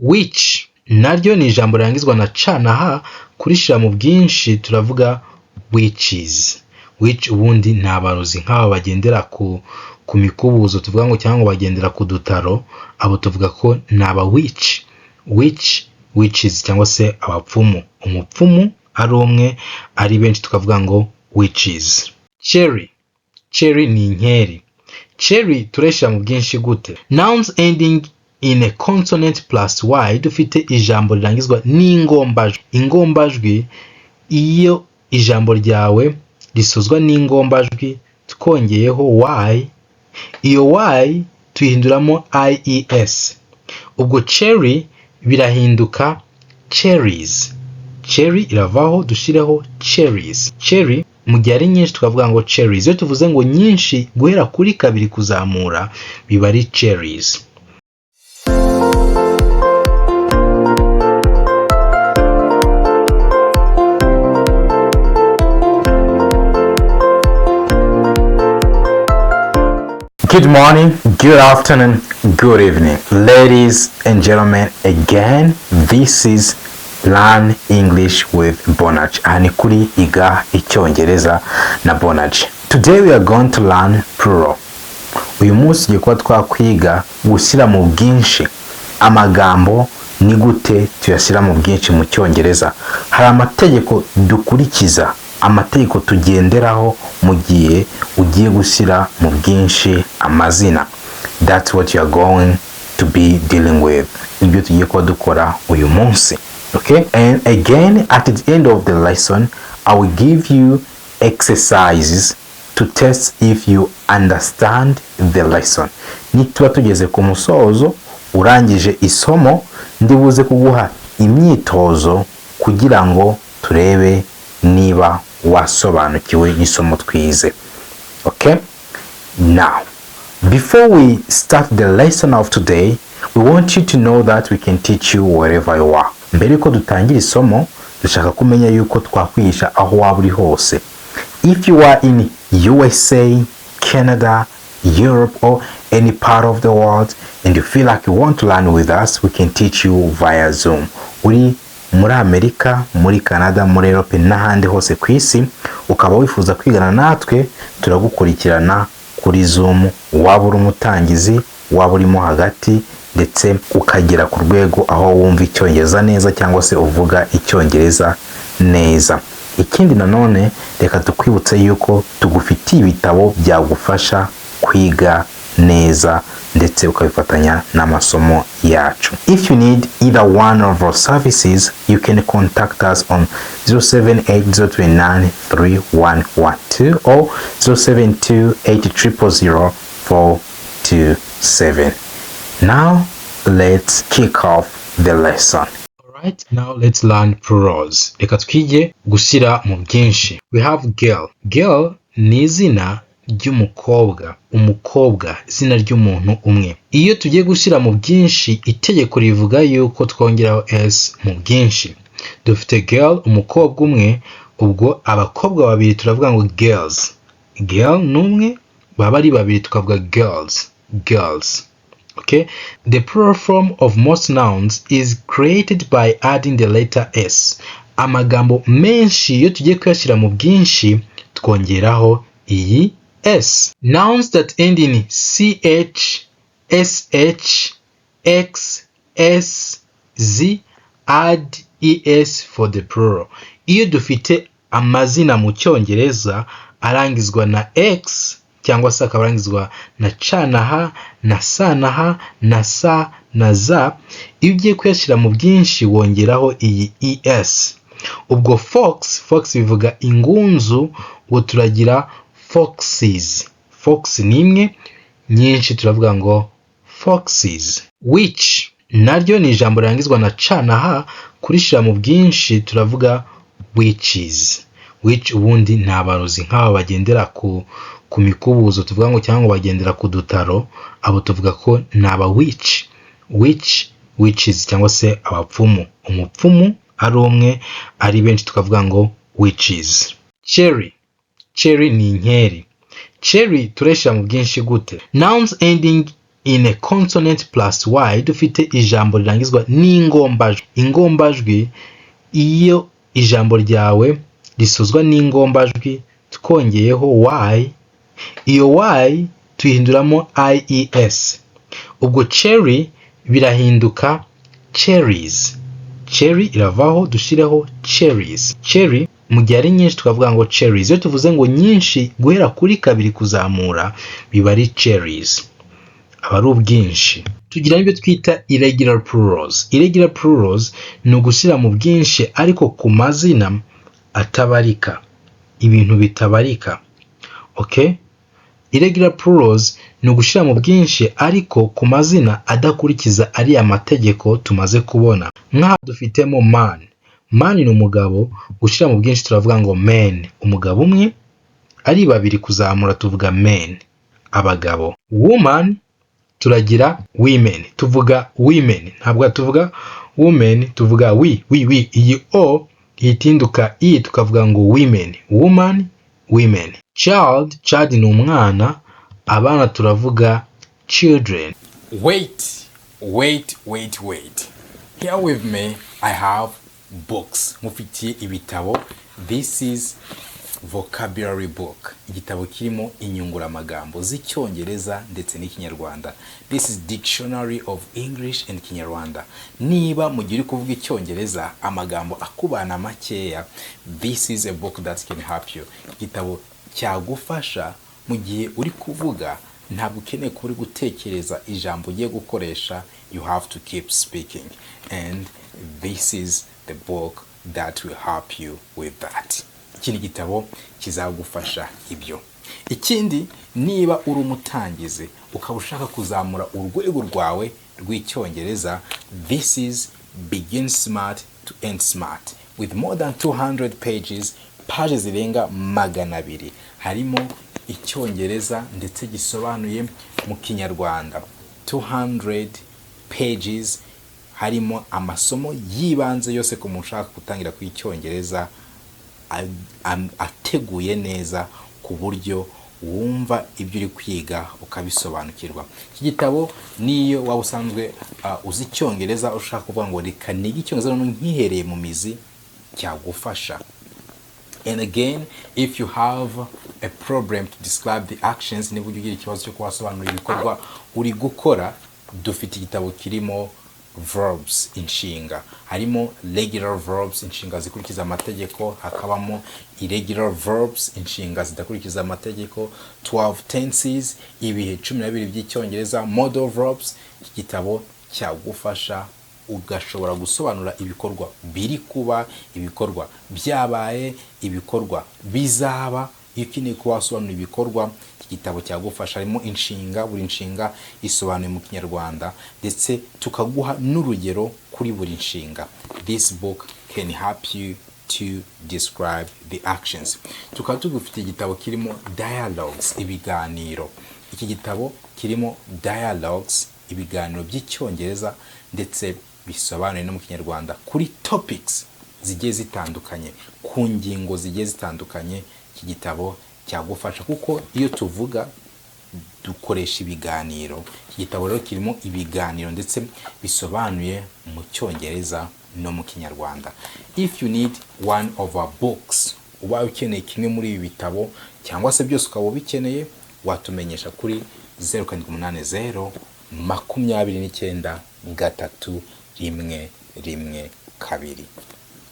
which naryo ni ijambo rirangizwa na ca na ha, kurishira mu bwinshi turavuga whiches. Which ubundi ni abarozi nk'aba bagendera ku mikubuzo tuvuga ngo cyangwa bagendera ku dutaro, abo tuvuga ko ni aba witch. Witches cyangwa se abapfumu. Umupfumu ari umwe, ari benshi tukavuga ngo witches. Cherry ni inkeri. Cherry tureshya mu bwinshi gute? Nouns ending in a consonant plus y, dufite ijambo rirangizwa n'ingombajwi. Ingombajwi iyo ijambo ryawe risozwa n'ingombajwi twongeyeho y, iyo y tuyihinduramo ies. Ubwo cherry birahinduka cherries. Cherry iravaho dushireho cherries. Cherry mu gihe ari nyinshi tukavuga ngo cherries. Iyo tuvuze ngo nyinshi guhera kuri 2 kuzamura biba ari cherries. Good morning, good afternoon, good evening. Ladies and gentlemen, again, this is Learn English with Bonaj. Ani kuri iga icyongereza na Bonaj. Today we are going to learn plural. Uyu munsi tugiye kuba twakwiga gushyira mu bwinshi amagambo ni gute tuyashyira mu bwinshi mu cyongereza. Hari amategeko dukurikiza, amategeko tugenderaho mu gihe ugiye gushyira mu bwinshi amazina. That's what you are going to be dealing with. Ibyo tugiye kuba dukora uyu munsi. Okay? And again, at the end of the lesson, I will give you exercises to test if you understand the lesson. Nituba tugeze ku musozo urangije isomo, ndibuze kuguha imyitozo kugira ngo turebe niba wasobanukiwe n'isomo twize. Okay? Now, before we start the lesson of today, we want you to know that we can teach you wherever you are. Mbere ko dutangira isomo, dushaka kumenya yuko twakwigisha aho waba uri hose. If you are in USA, Canada, Europe, or any part of the world, and you feel like you want to learn with us, we can teach you via Zoom. Uri muri Amerika, muri Canada, muri Europe n'ahandi hose ku isi, ukaba wifuza kwigana natwe, turagukurikirana kuri Zoom. Waba uri umutangizi, waba urimo hagati, ndetse ukagera ku rwego aho wumva icyongereza neza cyangwa se uvuga icyongereza neza. Ikindi nanone reka tukwibutse yuko tugufitiye ibitabo byagufasha kwiga neza ndetse ukabifatanya n'amasomo yacu. If you need either one of our services, you can contact us on 07802931112 or 072800427. Now, let's kick off the lesson. Alright, now let's learn plurals. Reka twige gushyira mu bwinshi. We have girl. Girl ni izina ry'umukobwa. Umukobwa, izina ry'umuntu umwe. Iyo tugiye gushyira mu bwinshi, itegeko rivuga yuko twongeraho s mu bwinshi. Dufite girl, umukobwa umwe, ubwo abakobwa babiri turavuga ngo girls. Girl ni umwe, baba ari babiri tukavuga girls. Girls. Okay? The plural form of most nouns is created by adding the letter s. Amagambo menshi iyo tugiye kuyashyira mu bwinshi twongeraho iyi s. Nouns that end in ch, sh, x, s, z add es for the plural. Iyo dufite amazina mu cyongereza arangizwa na x cyangwa se akabarangizwa na ca na ha na sa na ha na sa na za, iyo ugiye kuyashyira mu bwinshi wongeraho iyi es. Ubwo fox bivuga ingunzu, ubwo turagira foxes. Fox ni imwe, nyinshi turavuga ngo foxes. Which naryo ni ijambo rirangizwa na ca na ha, kurishira mu bwinshi turavuga witches. Which ubundi ni abarozi nk'aba bagendera ku mikubuzo tuvuga ngo cyangwa bagendera ku dutaro, abo tuvuga ko ni aba witch. Witches cyangwa se abapfumu. Umupfumu ari umwe, ari benshi tukavuga ngo witches. Cherry ni inkeri. Cherry tureshya mu bwinshi gute? Nouns ending in a consonant plus y dufite ijambo rirangizwa n'ingombajwi. Ingombajwi iyo ijambo ryawe risozwa n'ingombajwi twongeyeho y, iyo y tuyihinduramo ies. Ubwo cherry birahinduka cherries. Cherry iravaho dushireho cherries. Cherry mu gihe ari nyinshi tukavuga ngo cherries. Iyo tuvuze ngo nyinshi guhera kuri 2 kuzamura biba ari cherries, aba ari ubwinshi. Tugira n'ibyo twita irregular plurals. Irregular plurals ni ugushyira mu bwinshi ariko ku mazina atabarika, ibintu bitabarika. Okay? Irregular plurals ni ugushyira mu bwinshi ariko ku mazina adakurikiza ariya mategeko tumaze kubona. Nk'aha dufitemo man. Man ni umugabo, gushyira mu bwinshi turavuga ngo men, umugabo umwe, ari 2 kuzamura tuvuga men, abagabo. Woman turagira women, tuvuga women, ntabwo tuvuga women, tuvuga we. Iyi o itinduka i tukavuga ngo women, woman, women. Child ni umwana, abana turavuga children. Wait. Here with me I have books. Mufitiye ibitabo. This is vocabulary book. Igitabo kirimo inyunguramagambo z'icyongereza ndetse n'ikinyarwanda. This is dictionary of English and Kinyarwanda. Niba mu gihe uri kuvuga icyongereza amagambo akubana makeya, this is a book that can help you. Igitabo cyagufasha mu gihe uri kuvuga, ntabwo ukeneye kuba uri gutekereza ijambo ugiye gukoresha, you have to keep speaking, and this is the book that will help you with that. Ikindi gitabo kizagufasha ibyo. Ikindi, niba uri umutangizi ukaba ushaka kuzamura urwego rwawe rw'icyongereza, this is Begin Smart to End Smart with more than 200 pages, pages zirenga 200. Harimo icyongereza ndetse gisobanuye mu kinyarwanda, 200 pages. Harimo amasomo yibanze yose ku muntu ushaka gutangira ku icyongereza, ateguye neza ku buryo wumva ibyo uri kwiga ukabisobanukirwa. Iki gitabo niyo waba usanzwe uzi icyongereza ushaka kuvuga ngo reka nige icyongereza none nkihereye mu mizi, cyagufasha. And again, if you have a problem to describe the actions, niba ugira ikibazo cyo kubasobanurira ibikorwa uri gukora, dufite igitabo kirimo verbs, inshinga. Harimo regular verbs, inshinga zikurikiza amategeko, hakabamo irregular verbs, inshinga zidakurikiza amategeko, 12 tenses, ibihe 12 by'icyongereza, modal verbs. Iki gitabo cyagufasha ugashobora gusobanura ibikorwa biri kuba, ibikorwa byabaye, ibikorwa bizaba. Iyo ukeneye kubasobanura ibikorwa, iki gitabo cyagufasha. Harimo inshinga, buri nshinga isobanuye mu kinyarwanda ndetse tukaguha n'urugero kuri buri nshinga. This book can help you to describe the actions. Tukaba tugufite igitabo kirimo dialogues, ibiganiro. Iki gitabo kirimo dialogues, ibiganiro by'icyongereza ndetse bisobanuye no mu kinyarwanda kuri topics zigiye zitandukanye, ku ngingo zigiye zitandukanye. Iki gitabo cyagufasha kuko iyo tuvuga dukoresha ibiganiro. Iki gitabo rero kirimo ibiganiro ndetse bisobanuye mu cyongereza no mu kinyarwanda. If you need one of our books, uba ukeneye kimwe muri ibi bitabo cyangwa se byose ukaba ubikeneye, watumenyesha kuri 0780 29 312.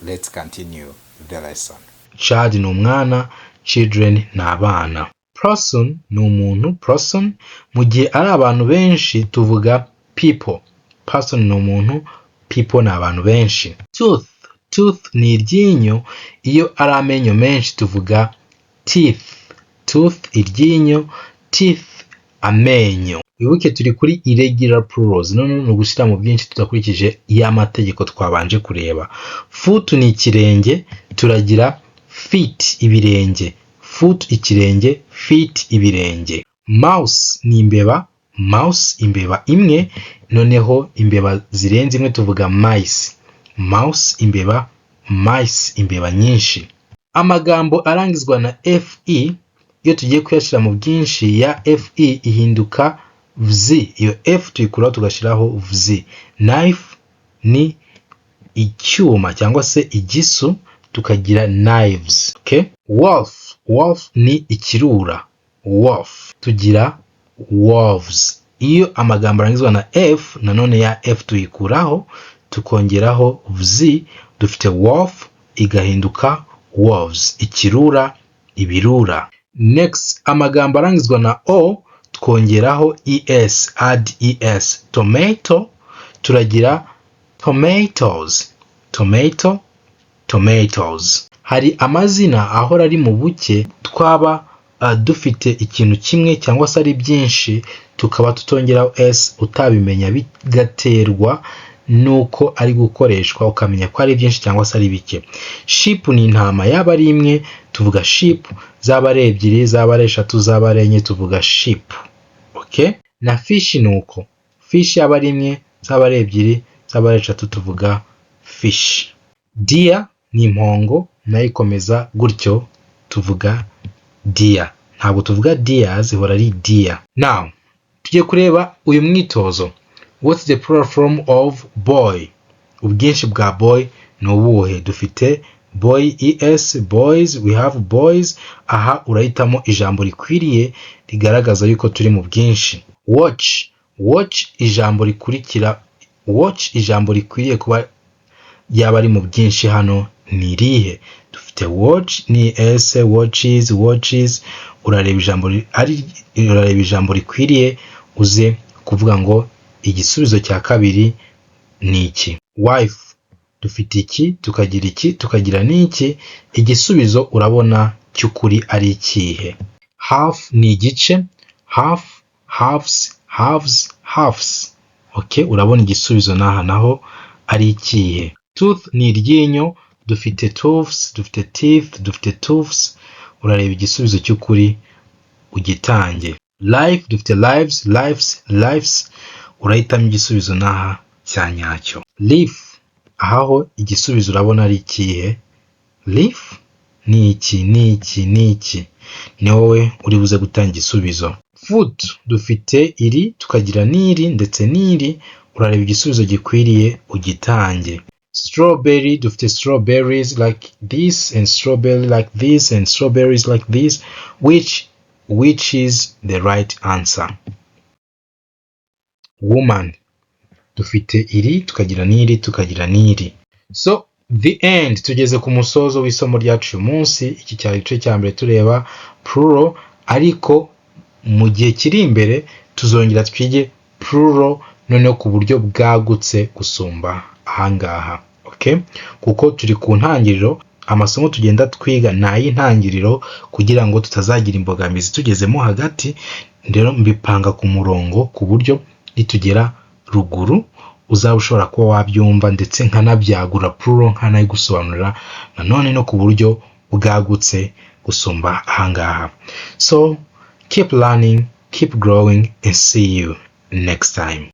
Let's continue the lesson. Child ni umwana, children ni abana. Person ni umuntu, person. Mu gihe ari abantu benshi tuvuga people. Person ni umuntu, people ni abantu benshi. Tooth ni iryinyo, iyo ari amenyo menshi tuvuga teeth. Tooth iryinyo, teeth amenyo. Wibuke turi kuri irregular plurals, none ni ugushyira mu bwinshi tudakurikije ya mategeko twabanje kureba. Foot ni ikirenge, turagira feet ibirenge. Foot ikirenge, feet ibirenge. Mouse ni imbeba, mouse imbeba imwe, noneho imbeba zirenze imwe tuvuga mice. Mouse imbeba, mice imbeba nyinshi. Amagambo arangizwa na fe, iyo tugiye kuyashyira mu bwinshi ya fe ihinduka vz, iyo f tuyikuraho tugashyiraho vz. Knife ni icyuma cyangwa se igisu, tukagira knives. Okay? Wolf ni ikirura, wolf, tugira wolves. Iyo amagambo arangizwa na f, nanone ya f tuyikuraho tukongeraho vz, dufite wolf igahinduka wolves, ikirura, ibirura. Next, amagambo arangizwa na o twongeraho es, add es. Tomato turagira tomatoes, tomatoes. Hari amazina ahora ari mu buke twaba dufite ikintu kimwe cyangwa se ari byinshi tukaba tutongeraho s utabimenya, bigaterwa nuko ari gukoreshwa ukamenya ko ari byinshi cyangwa se ari bike. Sheep ni intama, yaba ari imwe tuvuga sheep, zaba ari ebyiri, zaba ari eshatu, zaba ari enye tuvuga sheep. Okay? Na fish ni uko, fish yaba ari imwe, zaba ari ebyiri, zaba ari eshatu tuvuga fish. Deer ni impongo, nayo ikomeza gutyo tuvuga deer, ntabwo tuvuga deers, ihora ari deer. Now tugiye kureba uyu mwitozo. What's the plural form of boy? Ubwinshi bwa boy ni ubuhe? Dufite boy es, boys, we have boys. Aha urahitamo ijambo rikwiriye rigaragaza yuko turi mu bwinshi. Watch ijambo rikurikira, watch ijambo rikwiriye kuba yaba ari mu bwinshi hano ni irihe? Dufite watch ni s, watches. Urareba ijambo rikwiriye uze kuvuga ngo igisubizo cya kabiri ni iki. Wife, dufite iki, tukagira iki, tukagira n'iki, igisubizo urabona cy'ukuri ari ikihe? Half ni igice, halves. Okay, urabona igisubizo n'aha naho ari ikihe? Tooth ni iryinyo, dufite tooths, dufite teeth, dufite tooths. Urareba igisubizo cy'ukuri ugitange. Life, dufite lives. Urahitamo igisubizo n'aha cya nyacyo. Leaf, aho igisubizo urabona ari ikihe? Leaf ni iki, ni wowe uri buze gutanga igisubizo. Foot, dufite iri, tukagira n'iri ndetse n'iri. Urareba igisubizo gikwiriye ugitange. Strawberry, dufite strawberries like this and strawberry like this and strawberries like this. Which is the right answer? Woman, dufite iri, tukagira n'iri, tukagira n'iri. So the end, tugeze ku musozo w'isomo ryacu uyu munsi. Iki cyari igice cya mbere tureba plural, ariko mu gihe kiri imbere tuzongera twige plural noneho ku buryo bwagutse gusumba ahangaha. Okay? Kuko turi ku ntangiriro, amasomo tugenda twiga ni ay'intangiriro kugira ngo tutazagira imbogamizi tugezemo hagati. Rero mbipanga ku murongo ku buryo nitugera ruguru uzaba ushobora kuba wabyumva, ndetse nkanabyagura plural nkanayigusobanurira nanone no ku buryo bwagutse gusumba ahangaha. So keep learning, keep growing, and see you next time.